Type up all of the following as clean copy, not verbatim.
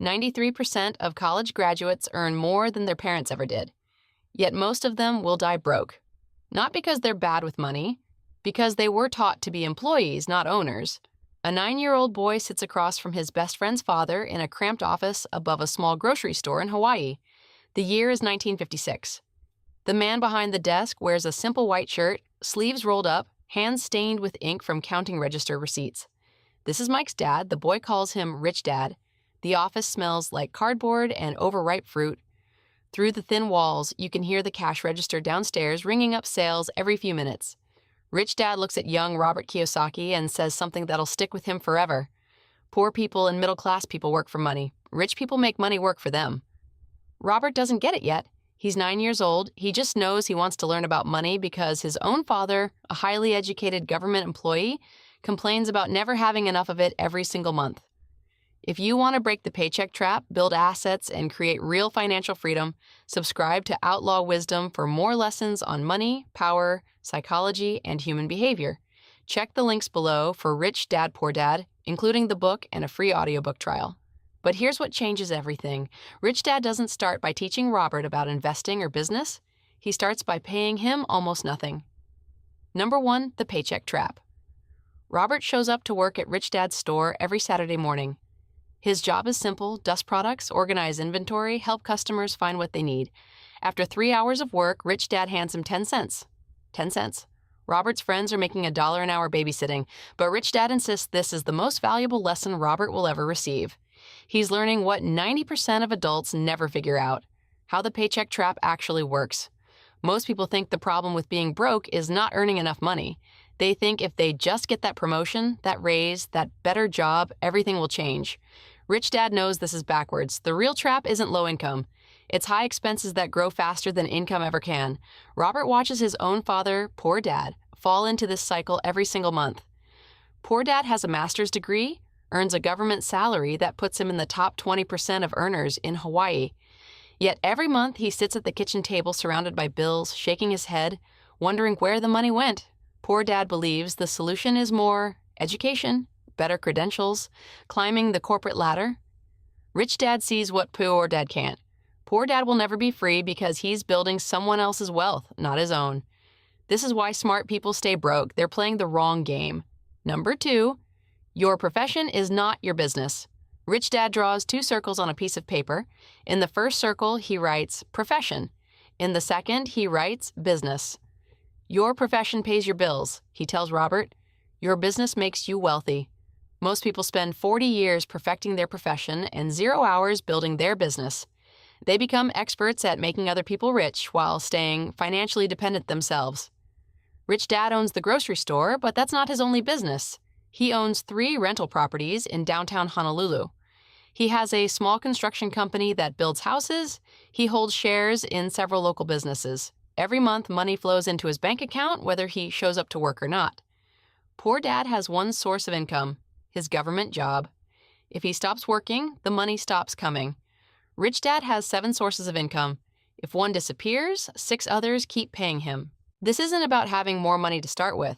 93% of college graduates earn more than their parents ever did. Yet most of them will die broke. Not because they're bad with money, because they were taught to be employees, not owners. A 9-year-old boy sits across from his best friend's father in a cramped office above a small grocery store in Hawaii. The year is 1956. The man behind the desk wears a simple white shirt, sleeves rolled up, hands stained with ink from counting register receipts. This is Mike's dad. The boy calls him Rich Dad. The office smells like cardboard and overripe fruit. Through the thin walls, you can hear the cash register downstairs ringing up sales every few minutes. Rich Dad looks at young Robert Kiyosaki and says something that'll stick with him forever. Poor people and middle-class people work for money. Rich people make money work for them. Robert doesn't get it yet. He's 9 years old. He just knows he wants to learn about money because his own father, a highly educated government employee, complains about never having enough of it every single month. If you want to break the paycheck trap, build assets, and create real financial freedom, subscribe to Outlaw Wisdom for more lessons on money, power, psychology, and human behavior. Check the links below for Rich Dad Poor Dad, including the book and a free audiobook trial. But here's what changes everything. Rich Dad doesn't start by teaching Robert about investing or business. He starts by paying him almost nothing. Number 1, the paycheck trap. Robert shows up to work at Rich Dad's store every Saturday morning. His job is simple: dust products, organize inventory, help customers find what they need. After 3 hours of work, Rich Dad hands him 10 cents. 10 cents. Robert's friends are making $1 an hour babysitting, but Rich Dad insists this is the most valuable lesson Robert will ever receive. He's learning what 90% of adults never figure out: how the paycheck trap actually works. Most people think the problem with being broke is not earning enough money. They think if they just get that promotion, that raise, that better job, everything will change. Rich Dad knows this is backwards. The real trap isn't low income. It's high expenses that grow faster than income ever can. Robert watches his own father, Poor Dad, fall into this cycle every single month. Poor Dad has a master's degree, earns a government salary that puts him in the top 20% of earners in Hawaii. Yet every month he sits at the kitchen table surrounded by bills, shaking his head, wondering where the money went. Poor Dad believes the solution is more education, better credentials, climbing the corporate ladder. Rich Dad sees what Poor Dad can't. Poor Dad will never be free because he's building someone else's wealth, not his own. This is why smart people stay broke. They're playing the wrong game. Number 2, your profession is not your business. Rich Dad draws 2 circles on a piece of paper. In the first circle, he writes profession. In the second, he writes business. Your profession pays your bills, he tells Robert. Your business makes you wealthy. Most people spend 40 years perfecting their profession and 0 hours building their business. They become experts at making other people rich while staying financially dependent themselves. Rich Dad owns the grocery store, but that's not his only business. He owns 3 rental properties in downtown Honolulu. He has a small construction company that builds houses. He holds shares in several local businesses. Every month, money flows into his bank account, whether he shows up to work or not. Poor Dad has one source of income: his government job. If he stops working, the money stops coming. Rich Dad has 7 sources of income. If one disappears, 6 others keep paying him. This isn't about having more money to start with.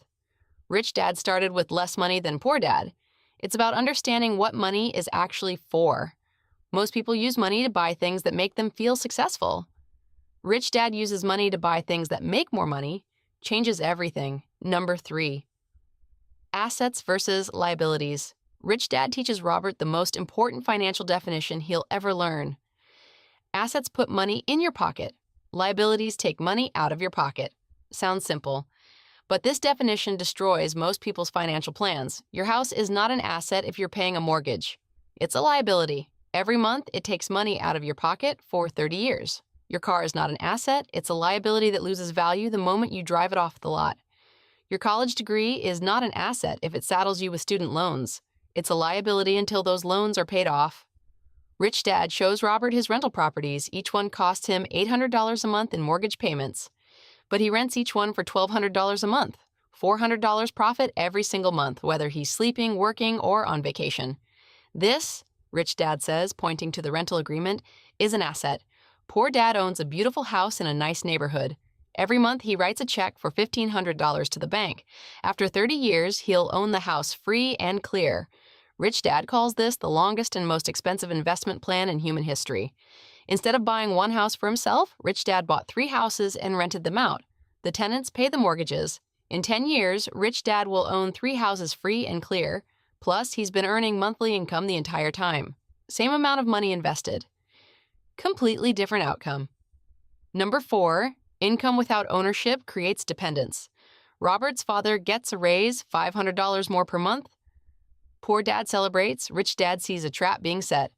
Rich Dad started with less money than Poor Dad. It's about understanding what money is actually for. Most people use money to buy things that make them feel successful. Rich Dad uses money to buy things that make more money. Changes everything. Number 3, assets versus liabilities. Rich Dad teaches Robert the most important financial definition he'll ever learn. Assets put money in your pocket. Liabilities take money out of your pocket. Sounds simple. But this definition destroys most people's financial plans. Your house is not an asset if you're paying a mortgage. It's a liability. Every month, it takes money out of your pocket for 30 years. Your car is not an asset. It's a liability that loses value the moment you drive it off the lot. Your college degree is not an asset if it saddles you with student loans. It's a liability until those loans are paid off. Rich Dad shows Robert his rental properties. Each one costs him $800 a month in mortgage payments. But he rents each one for $1,200 a month, $400 profit every single month, whether he's sleeping, working, or on vacation. This, Rich Dad says, pointing to the rental agreement, is an asset. Poor Dad owns a beautiful house in a nice neighborhood. Every month, he writes a check for $1,500 to the bank. After 30 years, he'll own the house free and clear. Rich Dad calls this the longest and most expensive investment plan in human history. Instead of buying one house for himself, Rich Dad bought 3 houses and rented them out. The tenants pay the mortgages. In 10 years, Rich Dad will own 3 houses free and clear. Plus, he's been earning monthly income the entire time. Same amount of money invested. Completely different outcome. Number 4, income without ownership creates dependence. Robert's father gets a raise, $500 more per month. Poor dad celebrates. Rich Dad sees a trap being set.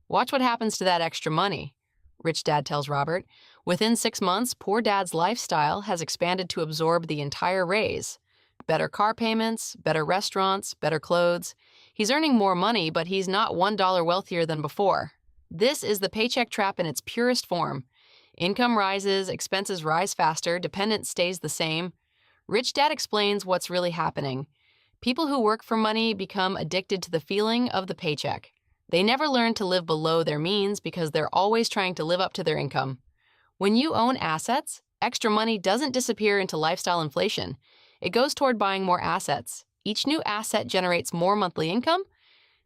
Watch what happens to that extra money, Rich Dad tells Robert. Within 6 months, poor dad's lifestyle has expanded to absorb the entire raise. Better car payments, better restaurants, better clothes. He's earning more money, but he's not $1 wealthier than before. This is the paycheck trap in its purest form. Income rises, expenses rise faster, dependence stays the same. Rich Dad explains what's really happening. People who work for money become addicted to the feeling of the paycheck. They never learn to live below their means because they're always trying to live up to their income. When you own assets, extra money doesn't disappear into lifestyle inflation. It goes toward buying more assets. Each new asset generates more monthly income.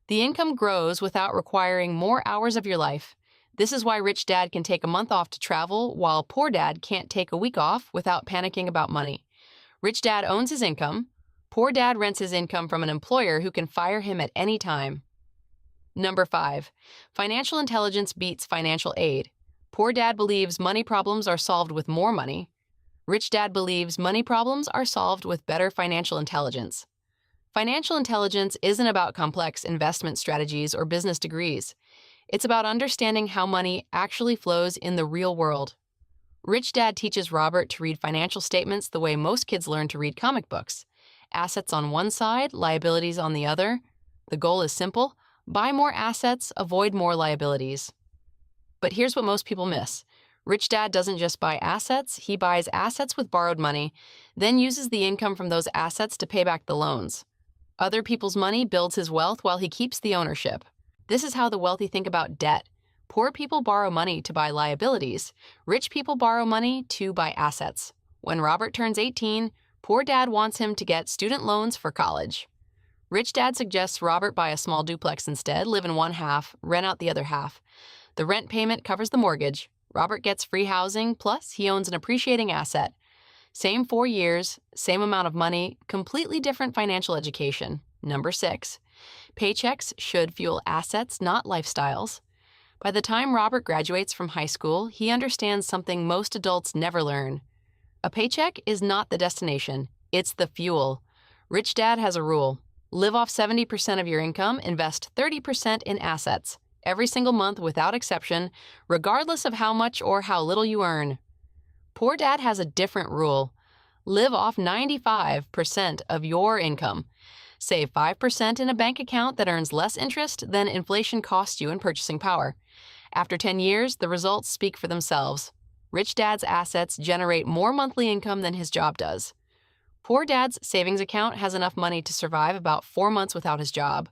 The income grows without requiring more hours of your life. This is why Rich Dad can take a month off to travel, while Poor Dad can't take a week off without panicking about money. Rich Dad owns his income. Poor Dad rents his income from an employer who can fire him at any time. Number 5, financial intelligence beats financial aid. Poor Dad believes money problems are solved with more money. Rich Dad believes money problems are solved with better financial intelligence. Financial intelligence isn't about complex investment strategies or business degrees. It's about understanding how money actually flows in the real world. Rich Dad teaches Robert to read financial statements the way most kids learn to read comic books. Assets on one side, liabilities on the other. The goal is simple: buy more assets, avoid more liabilities. But here's what most people miss. Rich Dad doesn't just buy assets, he buys assets with borrowed money, then uses the income from those assets to pay back the loans. Other people's money builds his wealth while he keeps the ownership. This is how the wealthy think about debt. Poor people borrow money to buy liabilities. Rich people borrow money to buy assets. When Robert turns 18, Poor Dad wants him to get student loans for college. Rich Dad suggests Robert buy a small duplex instead, live in one half, rent out the other half. The rent payment covers the mortgage. Robert gets free housing, plus he owns an appreciating asset. Same 4 years, same amount of money, completely different financial education. Number 6, paychecks should fuel assets, not lifestyles. By the time Robert graduates from high school, he understands something most adults never learn. A paycheck is not the destination, it's the fuel. Rich Dad has a rule. Live off 70% of your income, invest 30% in assets, every single month without exception, regardless of how much or how little you earn. Poor Dad has a different rule. Live off 95% of your income. Save 5% in a bank account that earns less interest than inflation costs you in purchasing power. After 10 years, the results speak for themselves. Rich Dad's assets generate more monthly income than his job does. Poor Dad's savings account has enough money to survive about 4 months without his job.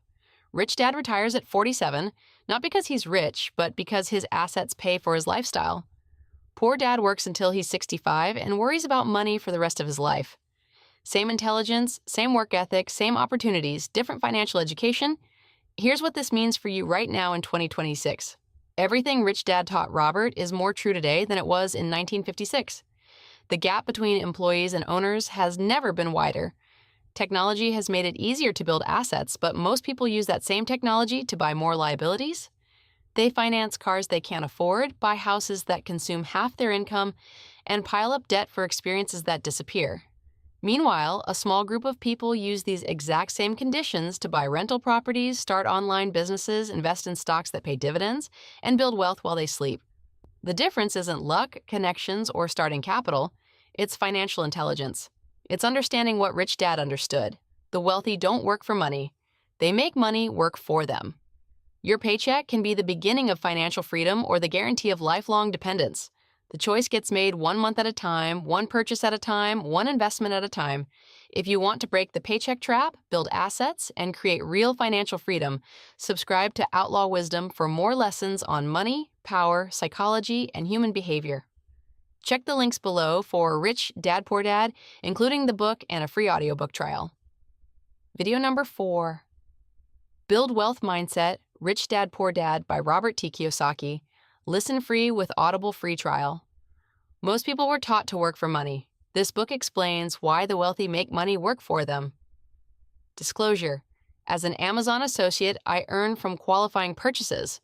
Rich Dad retires at 47, not because he's rich, but because his assets pay for his lifestyle. Poor Dad works until he's 65 and worries about money for the rest of his life. Same intelligence, same work ethic, same opportunities, different financial education. Here's what this means for you right now in 2026. Everything Rich Dad taught Robert is more true today than it was in 1956. The gap between employees and owners has never been wider. Technology has made it easier to build assets, but most people use that same technology to buy more liabilities. They finance cars they can't afford, buy houses that consume half their income, and pile up debt for experiences that disappear. Meanwhile, a small group of people use these exact same conditions to buy rental properties, start online businesses, invest in stocks that pay dividends, and build wealth while they sleep. The difference isn't luck, connections, or starting capital. It's financial intelligence. It's understanding what Rich Dad understood. The wealthy don't work for money. They make money work for them. Your paycheck can be the beginning of financial freedom or the guarantee of lifelong dependence. The choice gets made 1 month at a time, one purchase at a time, one investment at a time. If you want to break the paycheck trap, build assets, and create real financial freedom, subscribe to Outlaw Wisdom for more lessons on money, power, psychology, and human behavior. Check the links below for Rich Dad Poor Dad, including the book and a free audiobook trial. Video number 4. Build Wealth Mindset, Rich Dad Poor Dad by Robert Kiyosaki. Listen free with Audible free trial. Most people were taught to work for money. This book explains why the wealthy make money work for them. Disclosure: as an Amazon associate, I earn from qualifying purchases.